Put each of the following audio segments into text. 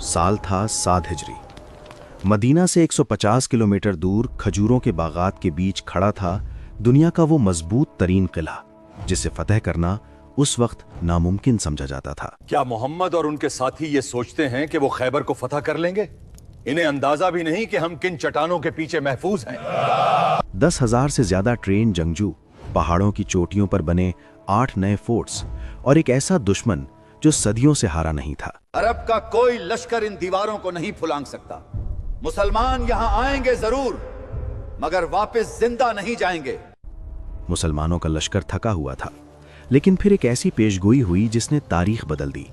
साल था 7 हिजरी। मदीना से 150 किलोमीटर दूर खजूरों के बागात के बीच खड़ा था दुनिया का वो मजबूत तरीन किला जिसे फतह करना उस वक्त नामुमकिन समझा जाता था। क्या मोहम्मद और उनके साथी ये सोचते हैं कि वो खैबर को फतह कर लेंगे? इन्हें अंदाजा भी नहीं कि हम किन चट्टानों के पीछे महफूज हैं। 10,000 से ज्यादा ट्रेन जंगजू, पहाड़ों की चोटियों पर बने 8 नए फोर्ट्स और एक ऐसा दुश्मन जो सदियों से हारा नहीं था। अरब का कोई लश्कर इन दीवारों को नहीं फुलांग सकता। मुसलमान यहां आएंगे जरूर, मगर वापस जिंदा नहीं जाएंगे। मुसलमानों का लश्कर थका हुआ था, लेकिन फिर एक ऐसी पेशगोई हुई जिसने तारीख बदल दी।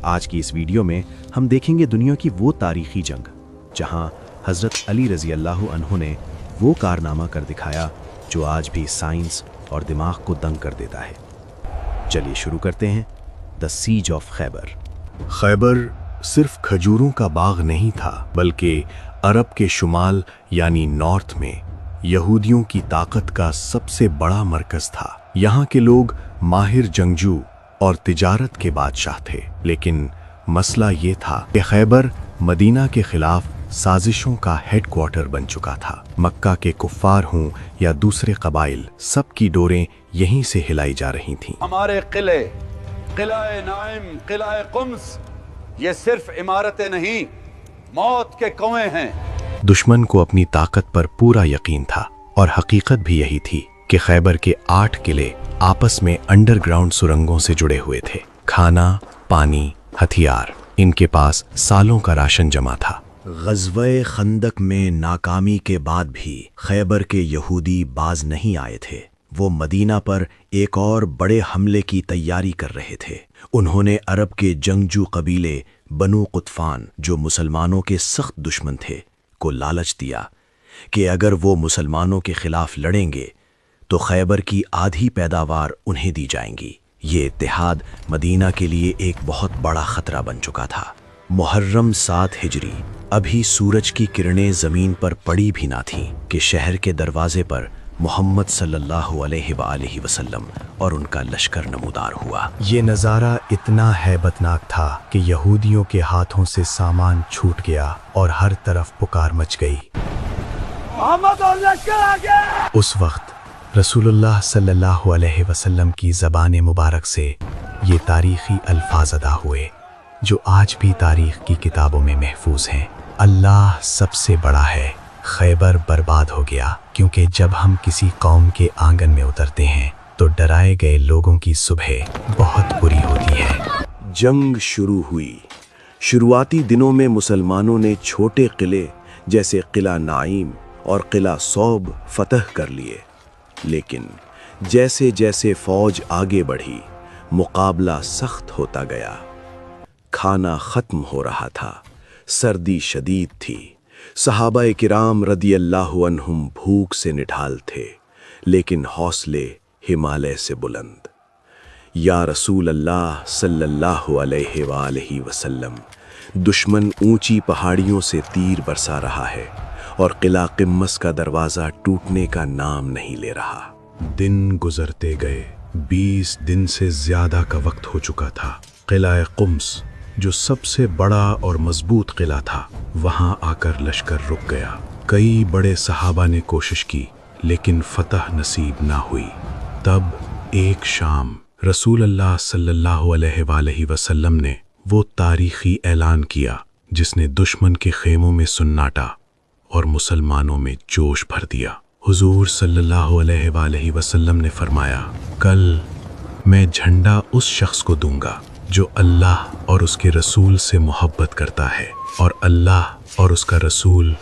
आज की इस वीडियो में हम देखेंगे दुनिया की वो तारीखी जंग जहां हजरत अली रजी अल्लाह अन्हु ने वो कारनामा कर दिखाया जो आज भी साइंस और दिमाग को दंग कर देता है। चलिए शुरू करते हैं the siege of Khaybar. Khaybar सिर्फ खजूरों का बाग नहीं था, बल्कि अरब के शुमाल यानी नॉर्थ में यहूदियों की ताकत का सबसे बड़ा मरकज था। यहाँ के लोग माहिर जंगजू और तिजारत के बादशाह थे, लेकिन मसला ये था कि खैबर मदीना के खिलाफ साजिशों का हेडक्वार्टर बन चुका था। मक्का के कुफ्फार हों या दूसरे कबाइल, सबकी डोरें यहीं से हिलाई जा रही थीं। हमारे किले, किला-ए नाइम, किला-ए कुम्स, ये सिर्फ इमारतें नहीं, मौत के कुएं हैं। दुश्मन को अपनी ताकत पर पूरा यकीन था और हकीकत भी यही थी कि खैबर के 8 किले आपस में अंडरग्राउंड सुरंगों से जुड़े हुए थे। खाना, पानी, हथियार, इनके पास सालों का राशन जमा था। ग़ज़वे खंदक में नाकामी के बाद भी खैबर के यहूदी बाज नहीं आए थे। वो मदीना पर एक और बड़े हमले की तैयारी कर रहे थे। उन्होंने अरब के जंगजू कबीले बनु कुतफान, जो मुसलमानों के सख्त दुश्मन थे, को लालच दिया कि अगर वो मुसलमानों के खिलाफ लड़ेंगे तो खैबर की आधी पैदावार उन्हें दी जाएंगी। ये इत्तेहाद मदीना के लिए एक बहुत बड़ा खतरा बन चुका था। मुहर्रम 7 हिजरी, अभी सूरज की किरणें जमीन पर पड़ी भी ना थीं कि शहर के दरवाजे पर मोहम्मद सल्लल्लाहु अलैहि वसल्लम और उनका लश्कर नमूदार हुआ। ये नज़ारा इतना हैबतनाक था कि यहूदियों के हाथों से सामान छूट गया और हर तरफ पुकार मच गई, मोहम्मद और लश्कर आ गए। उस वक्त रसूलुल्लाह सल्लल्लाहु अलैहि वसल्लम की ज़बान मुबारक से ये तारीख़ी अल्फाज अदा हुए जो आज भी तारीख़ की किताबों में महफूज हैं। अल्लाह सबसे बड़ा है, खैबर बर्बाद हो गया, क्योंकि जब हम किसी कौम के आंगन में उतरते हैं तो डराए गए लोगों की सुबह बहुत बुरी होती है। जंग शुरू हुई। शुरुआती दिनों में मुसलमानों ने छोटे किले जैसे किला नाइम और किला सौब फतह कर लिए, लेकिन जैसे जैसे फौज आगे बढ़ी मुकाबला सख्त होता गया। खाना खत्म हो रहा था, सर्दी शदीद थी, सहाबाए किराम रदियल्लाहु अन्हुम भूख से निढाल थे, लेकिन हौसले हिमालय से बुलंद। या रसूल अल्लाह सल्लल्लाहु अलैहि वसल्लम, दुश्मन ऊंची पहाड़ियों से तीर बरसा रहा है और किला क़िम्मस का दरवाज़ा टूटने का नाम नहीं ले रहा। दिन गुजरते गए, 20 दिन से ज़्यादा का वक्त हो चुका था। किला कुम्स, जो सबसे बड़ा और मजबूत किला था, वहां आकर लश्कर रुक गया। कई बड़े सहाबा ने कोशिश की, लेकिन फतह नसीब ना हुई। तब एक शाम रसूल अल्लाह सल्लल्लाहु अलैहि वसल्लम ने वो तारीखी ऐलान किया जिसने दुश्मन के खेमों में सन्नाटा और मुसलमानों में जोश भर दिया। हुजूर सल्लल्लाहु अलैहि वसल्लम ने फरमाया, कल मैं झंडा उस शख्स को दूंगा जो अल्लाह और उसके रसूल से मोहब्बत करता है, और अल्लाह और उसका रसूल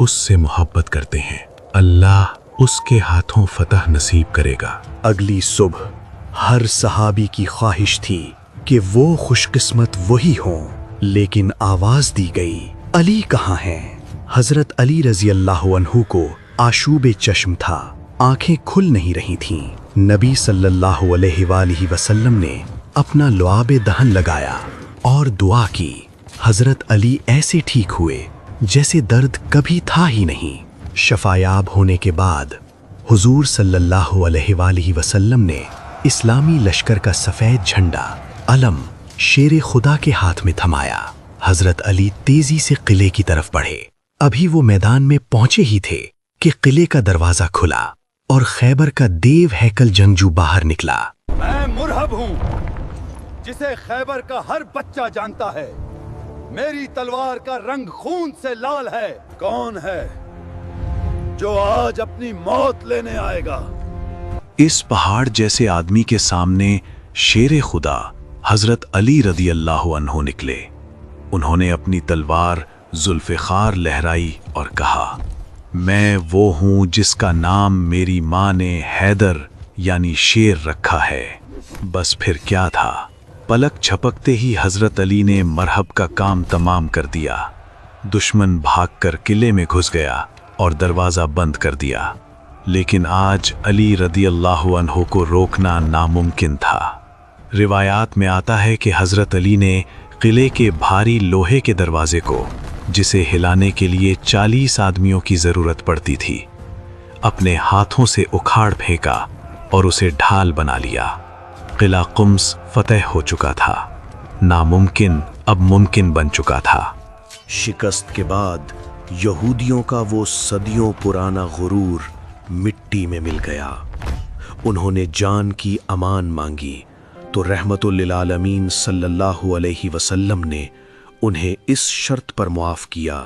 उससे मोहब्बत करते हैं। अल्लाह उसके हाथों फतह नसीब करेगा। अगली सुबह हर सहाबी की ख्वाहिश थी कि वो खुशकिस्मत वही हों, लेकिन आवाज दी गई, अली कहाँ हैं? हजरत अली रजी अल्लाह अन्हु को आशूबे चश्म था, आंखें खुल नहीं रही थीं। नबी सल्लल्लाहु अलैहि वसल्लम ने अपना लुआबे दहन लगाया और दुआ की। हजरत अली ऐसे ठीक हुए जैसे दर्द कभी था ही नहीं। शफायाब होने के बाद हुजूर सल्लल्लाहु अलैहि वसल्लम ने इस्लामी लश्कर का सफ़ेद झंडा अलम शेर खुदा के हाथ में थमाया। حضرت علی تیزی سے قلعے کی طرف بڑھے۔ ابھی وہ میدان میں پہنچے ہی تھے کہ قلعے کا دروازہ کھلا اور خیبر کا دیو ہیکل جنگجو باہر نکلا۔ میں مرہب ہوں، جسے خیبر کا ہر بچہ جانتا ہے۔ میری تلوار کا رنگ خون سے لال ہے۔ کون ہے جو آج اپنی موت لینے آئے گا؟ اس پہاڑ جیسے آدمی کے سامنے شیر خدا حضرت علی رضی اللہ عنہ نکلے۔ انہوں نے اپنی تلوار ذوالفقار لہرائی اور کہا، میں وہ ہوں جس کا نام میری ماں نے حیدر یعنی شیر رکھا ہے۔ بس پھر کیا تھا، پلک جھپکتے ہی حضرت علی نے مرہب کا کام تمام کر دیا۔ دشمن بھاگ کر قلعے میں گھس گیا اور دروازہ بند کر دیا، لیکن آج علی رضی اللہ عنہ کو روکنا ناممکن تھا۔ روایات میں آتا ہے کہ حضرت علی نے قلعے کے بھاری لوہے کے دروازے کو، جسے ہلانے کے لیے 40 آدمیوں کی ضرورت پڑتی تھی، اپنے ہاتھوں سے اکھاڑ پھینکا اور اسے ڈھال بنا لیا۔ قلعہ قمس فتح ہو چکا تھا، ناممکن اب ممکن بن چکا تھا۔ شکست کے بعد یہودیوں کا وہ صدیوں پرانا غرور مٹی میں مل گیا۔ انہوں نے جان کی امان مانگی تو رحمت للعالمین صلی اللہ علیہ وسلم نے انہیں اس شرط پر معاف کیا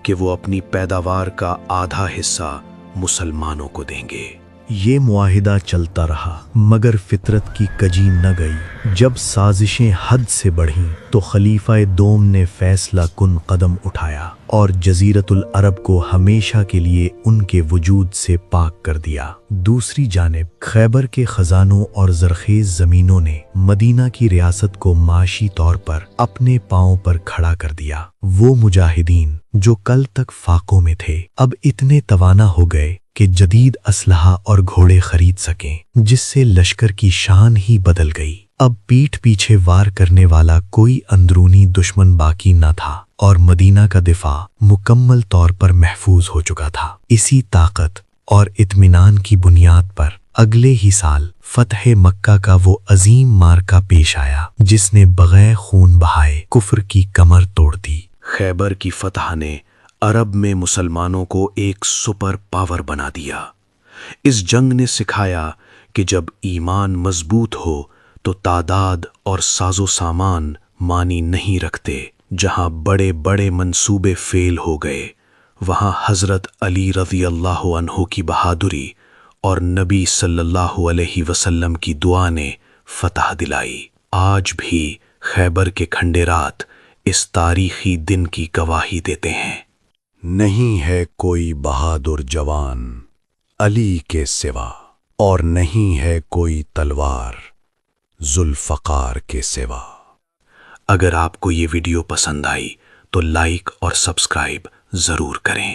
کہ وہ اپنی پیداوار کا آدھا حصہ مسلمانوں کو دیں گے۔ یہ معاہدہ چلتا رہا مگر فطرت کی کجی نہ گئی۔ جب سازشیں حد سے بڑھیں تو خلیفہ دوم نے فیصلہ کن قدم اٹھایا اور جزیرت العرب کو ہمیشہ کے لیے ان کے وجود سے پاک کر دیا۔ دوسری جانب خیبر کے خزانوں اور زرخیز زمینوں نے مدینہ کی ریاست کو معاشی طور پر اپنے پاؤں پر کھڑا کر دیا۔ وہ مجاہدین جو کل تک فاقوں میں تھے اب اتنے توانا ہو گئے کہ جدید اسلحہ اور گھوڑے خرید سکیں، جس سے لشکر کی شان ہی بدل گئی۔ اب پیٹھ پیچھے وار کرنے والا کوئی اندرونی دشمن باقی نہ تھا اور مدینہ کا دفاع مکمل طور پر محفوظ ہو چکا تھا۔ اسی طاقت اور اطمینان کی بنیاد پر اگلے ہی سال فتح مکہ کا وہ عظیم معرکہ پیش آیا جس نے بغیر خون بہائے کفر کی کمر توڑ دی۔ خیبر کی فتح نے عرب میں مسلمانوں کو ایک سپر پاور بنا دیا۔ اس جنگ نے سکھایا کہ جب ایمان مضبوط ہو تو تعداد اور ساز و سامان معنی نہیں رکھتے۔ جہاں بڑے بڑے منصوبے فیل ہو گئے، وہاں حضرت علی رضی اللہ عنہ کی بہادری اور نبی صلی اللہ علیہ وسلم کی دعا نے فتح دلائی۔ آج بھی خیبر کے کھنڈیرات اس تاریخی دن کی گواہی دیتے ہیں۔ نہیں ہے کوئی بہادر جوان علی کے سوا، اور نہیں ہے کوئی تلوار ذوالفقار کے سوا۔ اگر آپ کو یہ ویڈیو پسند آئی تو لائک اور سبسکرائب ضرور کریں۔